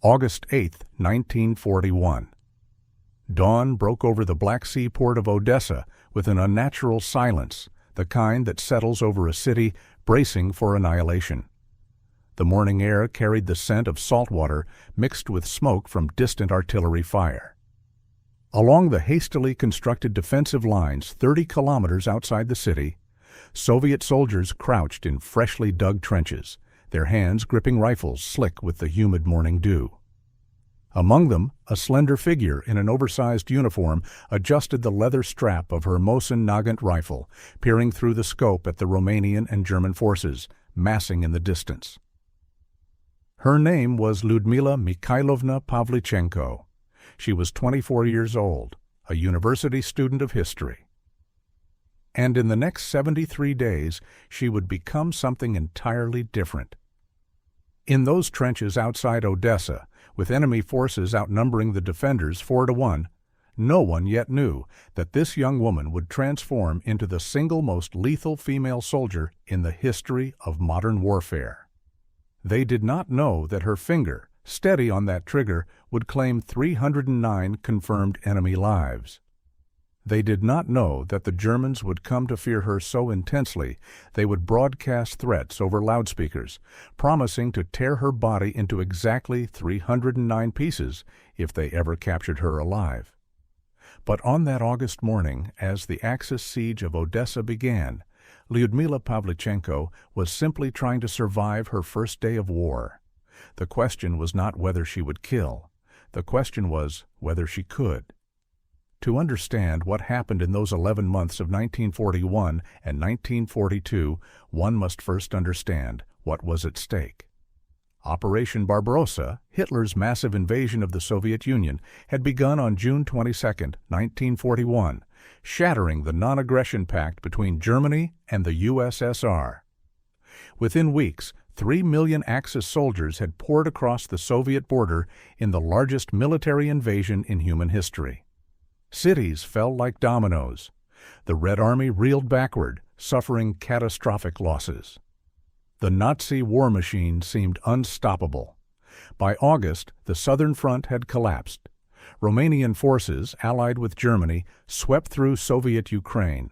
August 8, 1941. Dawn broke over the Black Sea port of Odessa with an unnatural silence, the kind that settles over a city bracing for annihilation. The morning air carried the scent of salt water mixed with smoke from distant artillery fire. Along the hastily constructed defensive lines 30 kilometers outside the city, Soviet soldiers crouched in freshly dug trenches, their hands gripping rifles slick with the humid morning dew. Among them, a slender figure in an oversized uniform adjusted the leather strap of her Mosin Nagant rifle, peering through the scope at the Romanian and German forces, massing in the distance. Her name was Lyudmila Pavlichenko. She was 24 years old, a university student of history. And in the next 73 days, she would become something entirely different. In those trenches outside Odessa, with enemy forces outnumbering the defenders 4-1, no one yet knew that this young woman would transform into the single most lethal female soldier in the history of modern warfare. They did not know that her finger, steady on that trigger, would claim 309 confirmed enemy lives. They did not know that the Germans would come to fear her so intensely they would broadcast threats over loudspeakers, promising to tear her body into exactly 309 pieces if they ever captured her alive. But on that August morning, as the Axis siege of Odessa began, Lyudmila Pavlichenko was simply trying to survive her first day of war. The question was not whether she would kill. The question was whether she could. To understand what happened in those 11 months of 1941 and 1942, one must first understand what was at stake. Operation Barbarossa, Hitler's massive invasion of the Soviet Union, had begun on June 22, 1941, shattering the non-aggression pact between Germany and the USSR. Within weeks, 3 million Axis soldiers had poured across the Soviet border in the largest military invasion in human history. Cities fell like dominoes. The Red Army reeled backward, suffering catastrophic losses. The Nazi war machine seemed unstoppable. By August, the Southern Front had collapsed. Romanian forces, allied with Germany, swept through Soviet Ukraine.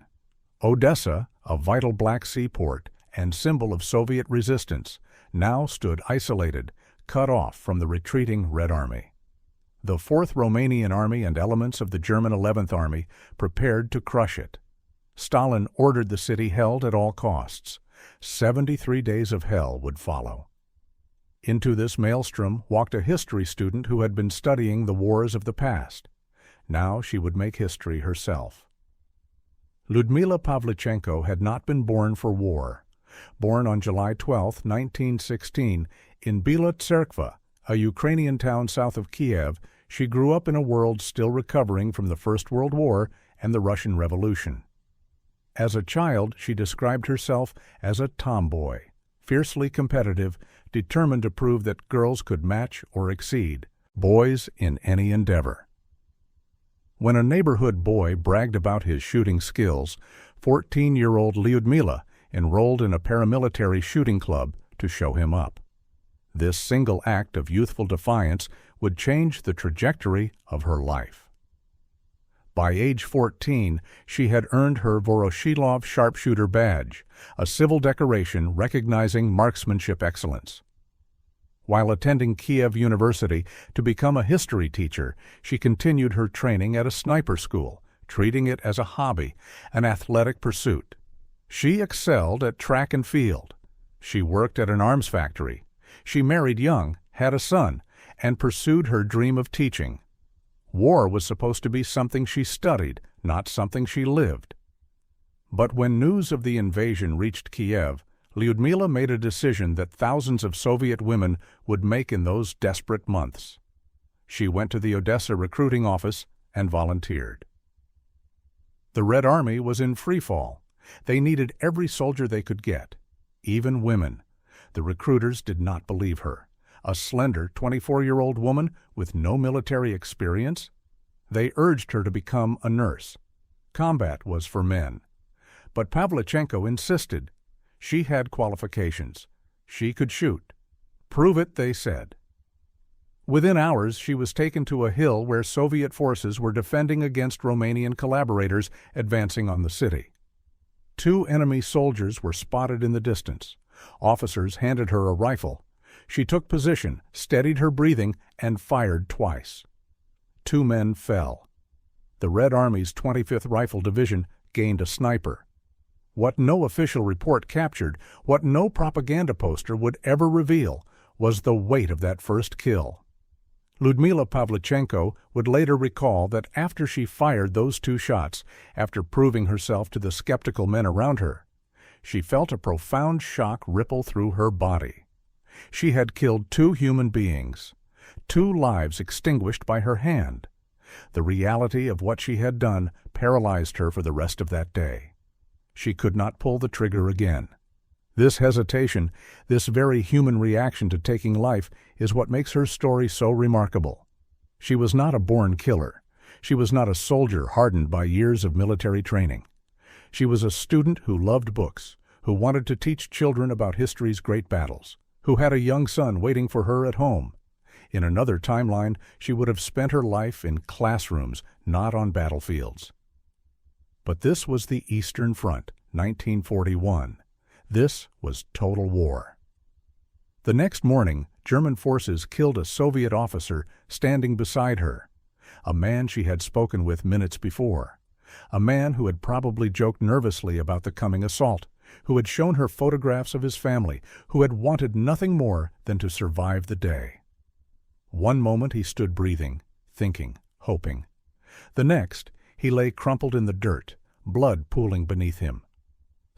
Odessa, a vital Black Sea port and symbol of Soviet resistance, now stood isolated, cut off from the retreating Red Army. The 4th Romanian Army and elements of the German 11th Army prepared to crush it. Stalin ordered the city held at all costs. 73 days of hell would follow. Into this maelstrom walked a history student who had been studying the wars of the past. Now she would make history herself. Lyudmila Pavlichenko had not been born for war. Born on July 12, 1916, in Bila Tserkva, a Ukrainian town south of Kiev, she grew up in a world still recovering from the First World War and the Russian Revolution. As a child, she described herself as a tomboy, fiercely competitive, determined to prove that girls could match or exceed boys in any endeavor. When a neighborhood boy bragged about his shooting skills, 14-year-old Lyudmila enrolled in a paramilitary shooting club to show him up. This single act of youthful defiance would change the trajectory of her life. By age 14, she had earned her Voroshilov sharpshooter badge, a civil decoration recognizing marksmanship excellence. While attending Kiev University to become a history teacher, she continued her training at a sniper school, treating it as a hobby, an athletic pursuit. She excelled at track and field. She worked at an arms factory. She married young, had a son, and pursued her dream of teaching. War was supposed to be something she studied, not something she lived. But when news of the invasion reached Kiev, Lyudmila made a decision that thousands of Soviet women would make in those desperate months. She went to the Odessa recruiting office and volunteered. The Red Army was in freefall. They needed every soldier they could get, even women. The recruiters did not believe her. A slender 24-year-old woman with no military experience? They urged her to become a nurse. Combat was for men. But Pavlichenko insisted. She had qualifications. She could shoot. Prove it, they said. Within hours, she was taken to a hill where Soviet forces were defending against Romanian collaborators advancing on the city. 2 enemy soldiers were spotted in the distance. Officers handed her a rifle. She took position, steadied her breathing, and fired twice. 2 men fell. The Red Army's 25th Rifle Division gained a sniper. What no official report captured, what no propaganda poster would ever reveal, was the weight of that first kill. Lyudmila Pavlichenko would later recall that after she fired those 2 shots, after proving herself to the skeptical men around her, she felt a profound shock ripple through her body. She had killed 2 human beings, 2 lives extinguished by her hand. The reality of what she had done paralyzed her for the rest of that day. She could not pull the trigger again. This hesitation, this very human reaction to taking life, is what makes her story so remarkable. She was not a born killer. She was not a soldier hardened by years of military training. She was a student who loved books, who wanted to teach children about history's great battles, who had a young son waiting for her at home. In another timeline, she would have spent her life in classrooms, not on battlefields. But this was the Eastern Front, 1941. This was total war. The next morning, German forces killed a Soviet officer standing beside her, a man she had spoken with minutes before, a man who had probably joked nervously about the coming assault, who had shown her photographs of his family, who had wanted nothing more than to survive the day. One moment he stood breathing, thinking, hoping. The next, he lay crumpled in the dirt, blood pooling beneath him.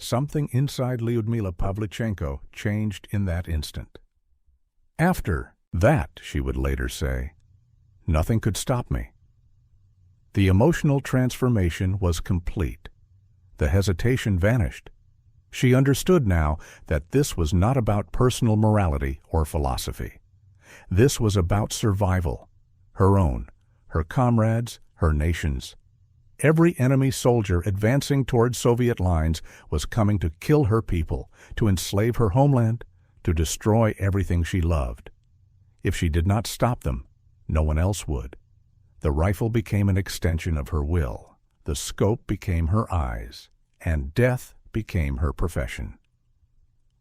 Something inside Lyudmila Pavlichenko changed in that instant. After that, she would later say, nothing could stop me. The emotional transformation was complete. The hesitation vanished. She understood now that this was not about personal morality or philosophy. This was about survival, her own, her comrades', her nation's. Every enemy soldier advancing toward Soviet lines was coming to kill her people, to enslave her homeland, to destroy everything she loved. If she did not stop them, no one else would. The rifle became an extension of her will, the scope became her eyes, and death became her profession.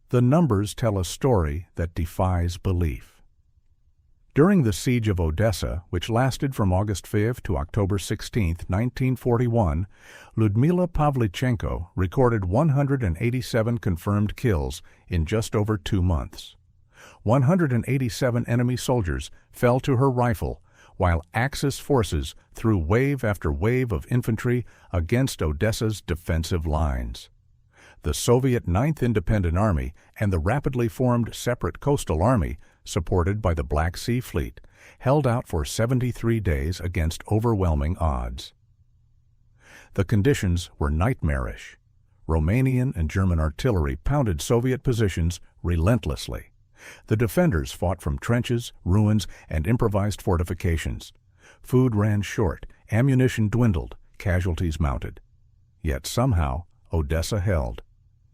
The numbers tell a story that defies belief. During the Siege of Odessa, which lasted from August 5 to October 16, 1941, Lyudmila Pavlichenko recorded 187 confirmed kills in just over 2 months. 187 enemy soldiers fell to her rifle, while Axis forces threw wave after wave of infantry against Odessa's defensive lines. The Soviet Ninth Independent Army and the rapidly formed separate Coastal Army, supported by the Black Sea Fleet, held out for 73 days against overwhelming odds. The conditions were nightmarish. Romanian and German artillery pounded Soviet positions relentlessly. The defenders fought from trenches, ruins, and improvised fortifications. Food ran short, ammunition dwindled, casualties mounted. Yet somehow, Odessa held.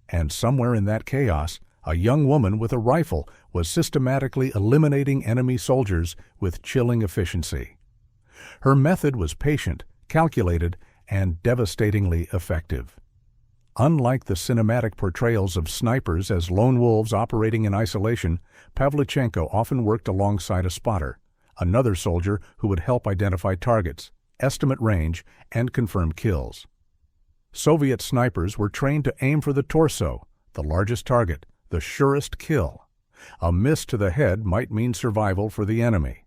And somewhere in that chaos, a young woman with a rifle was systematically eliminating enemy soldiers with chilling efficiency. Her method was patient, calculated, and devastatingly effective. Unlike the cinematic portrayals of snipers as lone wolves operating in isolation, Pavlichenko often worked alongside a spotter, another soldier who would help identify targets, estimate range, and confirm kills. Soviet snipers were trained to aim for the torso, the largest target, the surest kill. A miss to the head might mean survival for the enemy.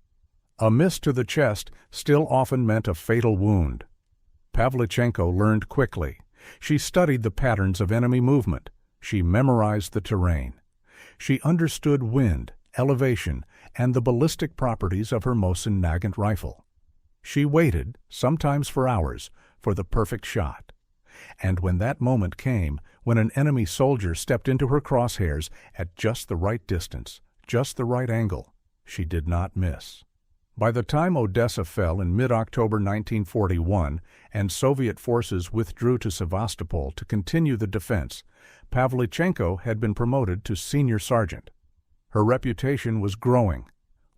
A miss to the chest still often meant a fatal wound. Pavlichenko learned quickly. She studied the patterns of enemy movement. She memorized the terrain. She understood wind, elevation, and the ballistic properties of her Mosin Nagant rifle. She waited, sometimes for hours, for the perfect shot. And when that moment came, when an enemy soldier stepped into her crosshairs at just the right distance, just the right angle, she did not miss. By the time Odessa fell in mid-October 1941 and Soviet forces withdrew to Sevastopol to continue the defense, Pavlichenko had been promoted to senior sergeant. Her reputation was growing.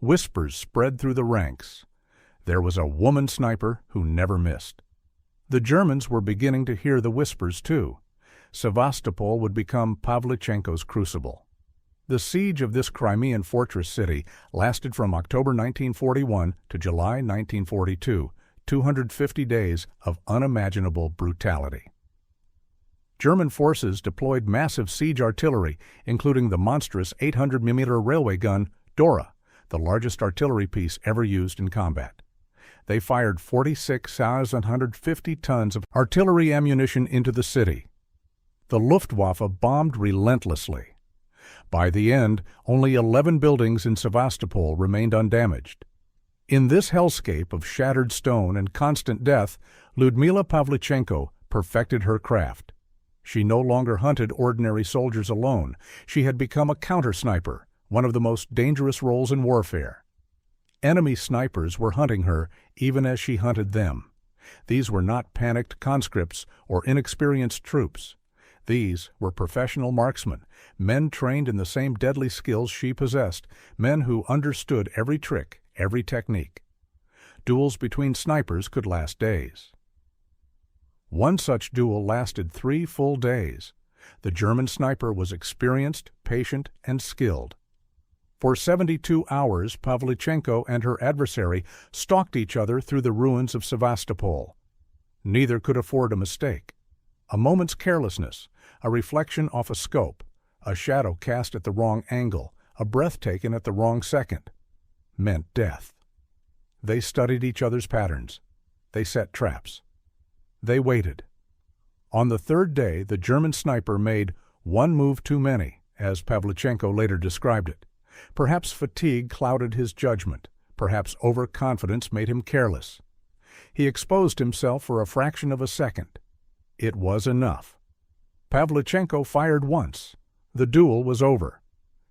Whispers spread through the ranks. There was a woman sniper who never missed. The Germans were beginning to hear the whispers, too. Sevastopol would become Pavlichenko's crucible. The siege of this Crimean fortress city lasted from October 1941 to July 1942, 250 days of unimaginable brutality. German forces deployed massive siege artillery, including the monstrous 800mm railway gun Dora, the largest artillery piece ever used in combat. They fired 46,150 tons of artillery ammunition into the city. The Luftwaffe bombed relentlessly. By the end, only 11 buildings in Sevastopol remained undamaged. In this hellscape of shattered stone and constant death, Lyudmila Pavlichenko perfected her craft. She no longer hunted ordinary soldiers alone. She had become a counter-sniper, one of the most dangerous roles in warfare. Enemy snipers were hunting her even as she hunted them. These were not panicked conscripts or inexperienced troops. These were professional marksmen, men trained in the same deadly skills she possessed, men who understood every trick, every technique. Duels between snipers could last days. One such duel lasted 3 full days. The German sniper was experienced, patient, and skilled. For 72 hours, Pavlichenko and her adversary stalked each other through the ruins of Sevastopol. Neither could afford a mistake. A moment's carelessness, a reflection off a scope, a shadow cast at the wrong angle, a breath taken at the wrong second, meant death. They studied each other's patterns. They set traps. They waited. On the 3rd day, the German sniper made one move too many, as Pavlichenko later described it. Perhaps fatigue clouded his judgment. Perhaps overconfidence made him careless. He exposed himself for a fraction of a second. It was enough. Pavlichenko fired once. The duel was over.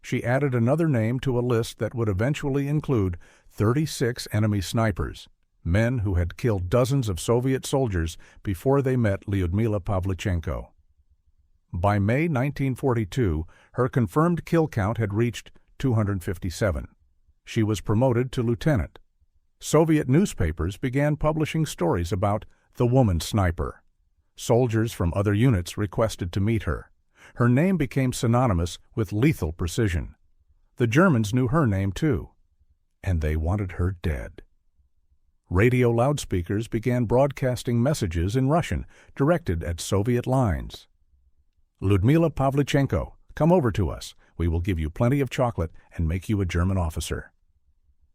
She added another name to a list that would eventually include 36 enemy snipers, men who had killed dozens of Soviet soldiers before they met Lyudmila Pavlichenko. By May 1942, her confirmed kill count had reached 257. She was promoted to lieutenant. Soviet newspapers began publishing stories about the woman sniper. Soldiers from other units requested to meet her. Her name became synonymous with lethal precision. The Germans knew her name too, and they wanted her dead. Radio loudspeakers began broadcasting messages in Russian directed at Soviet lines. Lyudmila Pavlichenko, come over to us. We will give you plenty of chocolate and make you a German officer.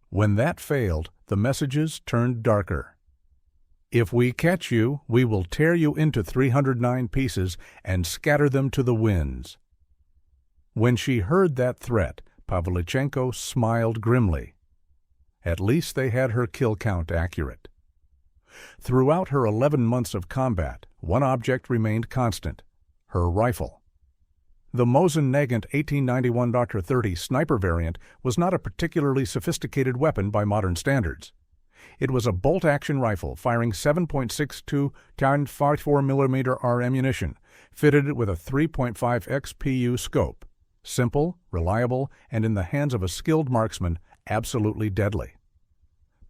When that failed, the messages turned darker. If we catch you, we will tear you into 309 pieces and scatter them to the winds. When she heard that threat, Pavlichenko smiled grimly. At least they had her kill count accurate. Throughout her 11 months of combat, one object remained constant: her rifle. The Mosin-Nagant 1891 Dr. 30 sniper variant was not a particularly sophisticated weapon by modern standards. It was a bolt-action rifle firing 7.62 × 44mm ammunition, fitted with a 3.5x PU scope. Simple, reliable, and in the hands of a skilled marksman, absolutely deadly.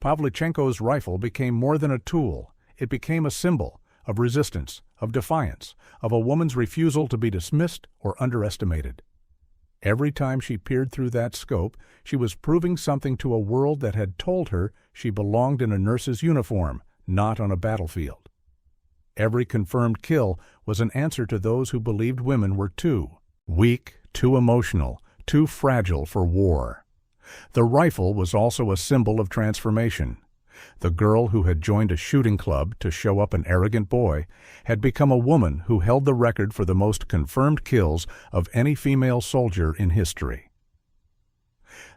Pavlichenko's rifle became more than a tool. It became a symbol of resistance, of defiance, of a woman's refusal to be dismissed or underestimated. Every time she peered through that scope, she was proving something to a world that had told her she belonged in a nurse's uniform, not on a battlefield. Every confirmed kill was an answer to those who believed women were too weak, too emotional, too fragile for war. The rifle was also a symbol of transformation. The girl who had joined a shooting club to show up an arrogant boy had become a woman who held the record for the most confirmed kills of any female soldier in history.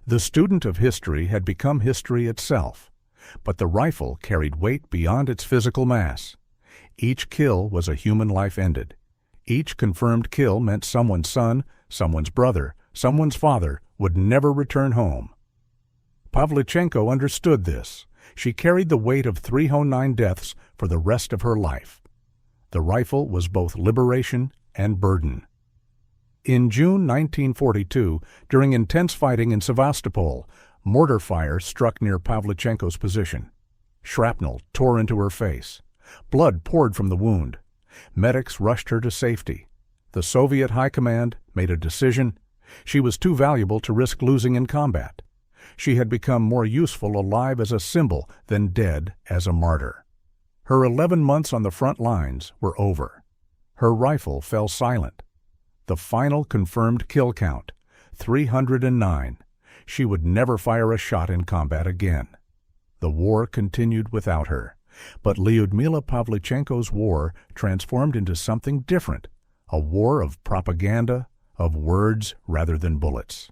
The student of history had become history itself, but the rifle carried weight beyond its physical mass. Each kill was a human life ended. Each confirmed kill meant someone's son, someone's brother, someone's father would never return home. Pavlichenko understood this. She carried the weight of 309 deaths for the rest of her life. The rifle was both liberation and burden. In June 1942, during intense fighting in Sevastopol, Mortar fire struck near Pavlichenko's position. Shrapnel tore into her face. Blood poured from the wound. Medics rushed her to safety. The Soviet High Command made a decision. She was too valuable to risk losing in combat. She had become more useful alive as a symbol than dead as a martyr. Her 11 months on the front lines were over. Her rifle fell silent. The final confirmed kill count, 309. She would never fire a shot in combat again. The war continued without her. But Lyudmila Pavlichenko's war transformed into something different, a war of propaganda, of words rather than bullets.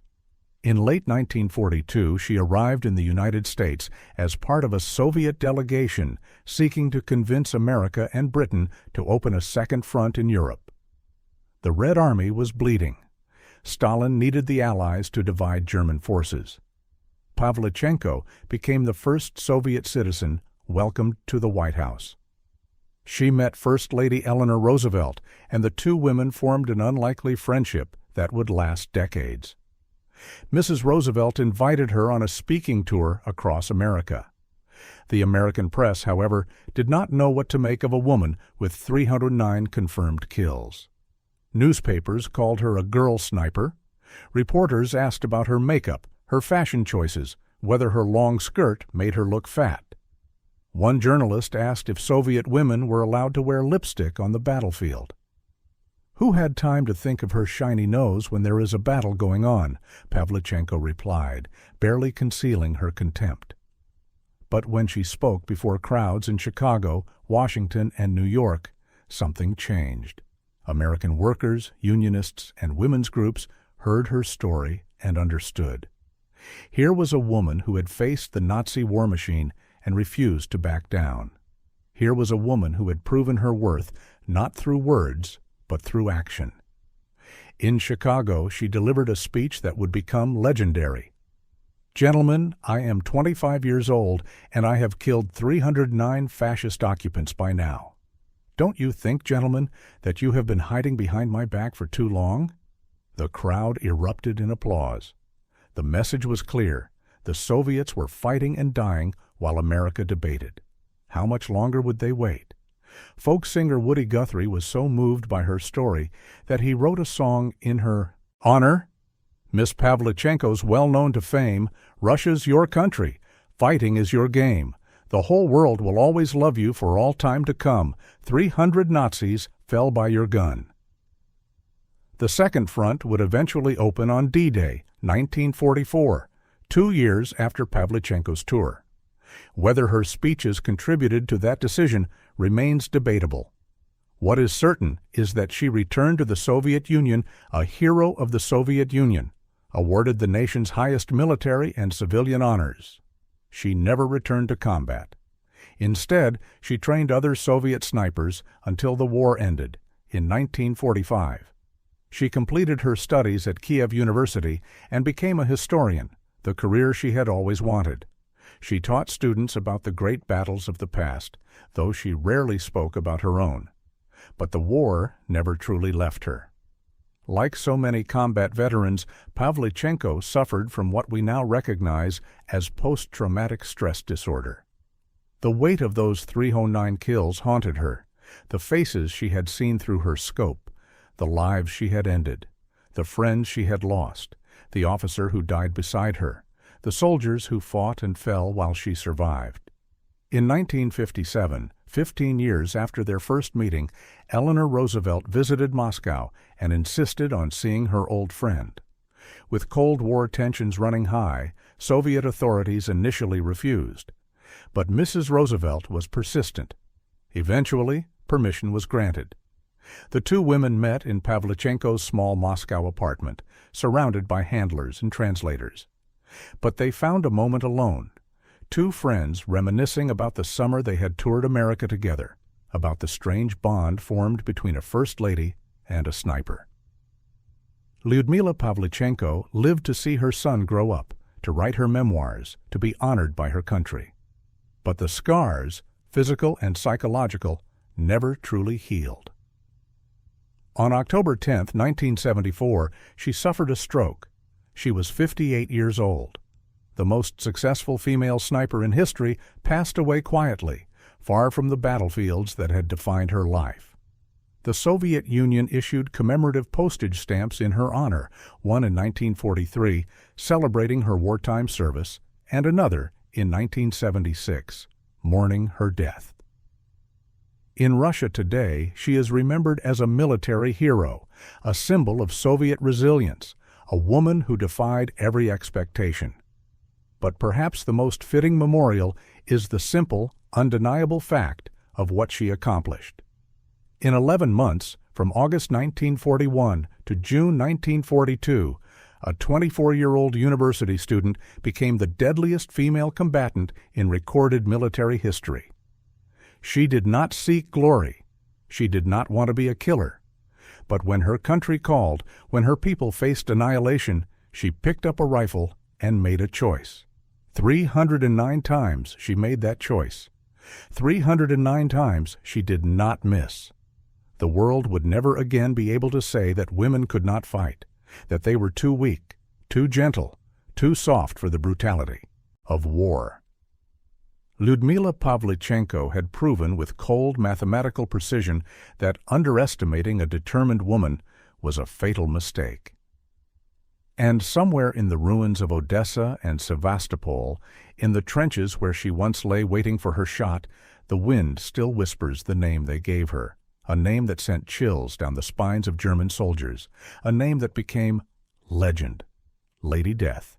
In late 1942, she arrived in the United States as part of a Soviet delegation seeking to convince America and Britain to open a second front in Europe. The Red Army was bleeding. Stalin needed the Allies to divide German forces. Pavlichenko became the first Soviet citizen welcomed to the White House. She met First Lady Eleanor Roosevelt, and the two women formed an unlikely friendship that would last decades. Mrs. Roosevelt invited her on a speaking tour across America. The American press, however, did not know what to make of a woman with 309 confirmed kills. Newspapers called her a girl sniper. Reporters asked about her makeup, her fashion choices, whether her long skirt made her look fat. One journalist asked if Soviet women were allowed to wear lipstick on the battlefield. "Who had time to think of her shiny nose when there is a battle going on?" Pavlichenko replied, barely concealing her contempt. But when she spoke before crowds in Chicago, Washington, and New York, something changed. American workers, unionists, and women's groups heard her story and understood. Here was a woman who had faced the Nazi war machine and refused to back down. Here was a woman who had proven her worth not through words, but through action. In Chicago, she delivered a speech that would become legendary. "Gentlemen, I am 25 years old, and I have killed 309 fascist occupants by now. Don't you think, gentlemen, that you have been hiding behind my back for too long?" The crowd erupted in applause. The message was clear. The Soviets were fighting and dying while America debated. How much longer would they wait? Folk singer Woody Guthrie was so moved by her story that he wrote a song in her honor. Miss Pavlichenko's well known to fame. "Russia's your country. Fighting is your game. The whole world will always love you for all time to come. 300 Nazis fell by your gun." The second front would eventually open on D-Day, 1944, 2 years after Pavlichenko's tour. Whether her speeches contributed to that decision remains debatable. What is certain is that she returned to the Soviet Union a hero of the Soviet Union, awarded the nation's highest military and civilian honors. She never returned to combat. Instead, she trained other Soviet snipers until the war ended in 1945. She completed her studies at Kiev University and became a historian, the career she had always wanted. She taught students about the great battles of the past, though she rarely spoke about her own. But the war never truly left her. Like so many combat veterans, Pavlichenko suffered from what we now recognize as post-traumatic stress disorder. The weight of those 309 kills haunted her, the faces she had seen through her scope, the lives she had ended, the friends she had lost, the officer who died beside her, the soldiers who fought and fell while she survived. In 1957, 15 years after their first meeting, Eleanor Roosevelt visited Moscow and insisted on seeing her old friend. With Cold War tensions running high, Soviet authorities initially refused. But Mrs. Roosevelt was persistent. Eventually, permission was granted. The two women met in Pavlichenko's small Moscow apartment, surrounded by handlers and translators. But they found a moment alone. Two friends reminiscing about the summer they had toured America together, about the strange bond formed between a first lady and a sniper. Lyudmila Pavlichenko lived to see her son grow up, to write her memoirs, to be honored by her country. But the scars, physical and psychological, never truly healed. On October 10, 1974, she suffered a stroke. She was 58 years old. the most successful female sniper in history, passed away quietly, far from the battlefields that had defined her life. The Soviet Union issued commemorative postage stamps in her honor, one in 1943, celebrating her wartime service, and another in 1976, mourning her death. In Russia today, she is remembered as a military hero, a symbol of Soviet resilience, a woman who defied every expectation. But perhaps the most fitting memorial is the simple, undeniable fact of what she accomplished. In 11 months, from August 1941 to June 1942, a 24-year-old university student became the deadliest female combatant in recorded military history. She did not seek glory. She did not want to be a killer. But when her country called, when her people faced annihilation, she picked up a rifle and made a choice. 309 times she made that choice. 309 times she did not miss. The world would never again be able to say that women could not fight, that they were too weak, too gentle, too soft for the brutality of war. Lyudmila Pavlichenko had proven with cold mathematical precision that underestimating a determined woman was a fatal mistake. And somewhere in the ruins of Odessa and Sevastopol, in the trenches where she once lay waiting for her shot, the wind still whispers the name they gave her, a name that sent chills down the spines of German soldiers, a name that became legend, Lady Death.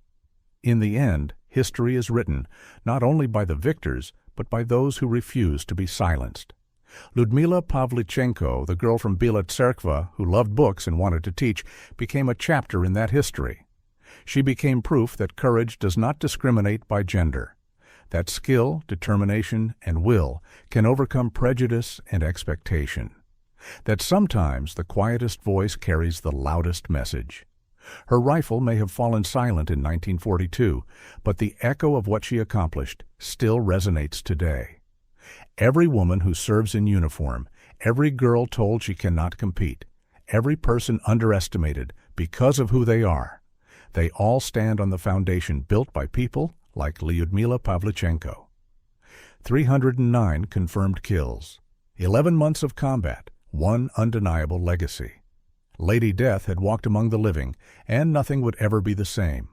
In the end, history is written not only by the victors, but by those who refuse to be silenced. Lyudmila Pavlichenko, the girl from Bila Tserkva who loved books and wanted to teach, became a chapter in that history. She became proof that courage does not discriminate by gender, that skill, determination, and will can overcome prejudice and expectation, that sometimes the quietest voice carries the loudest message. Her rifle may have fallen silent in 1942, but the echo of what she accomplished still resonates today. Every woman who serves in uniform, every girl told she cannot compete, every person underestimated because of who they are, they all stand on the foundation built by people like Lyudmila Pavlichenko. 309 confirmed kills, 11 months of combat, one undeniable legacy. Lady Death had walked among the living, and nothing would ever be the same.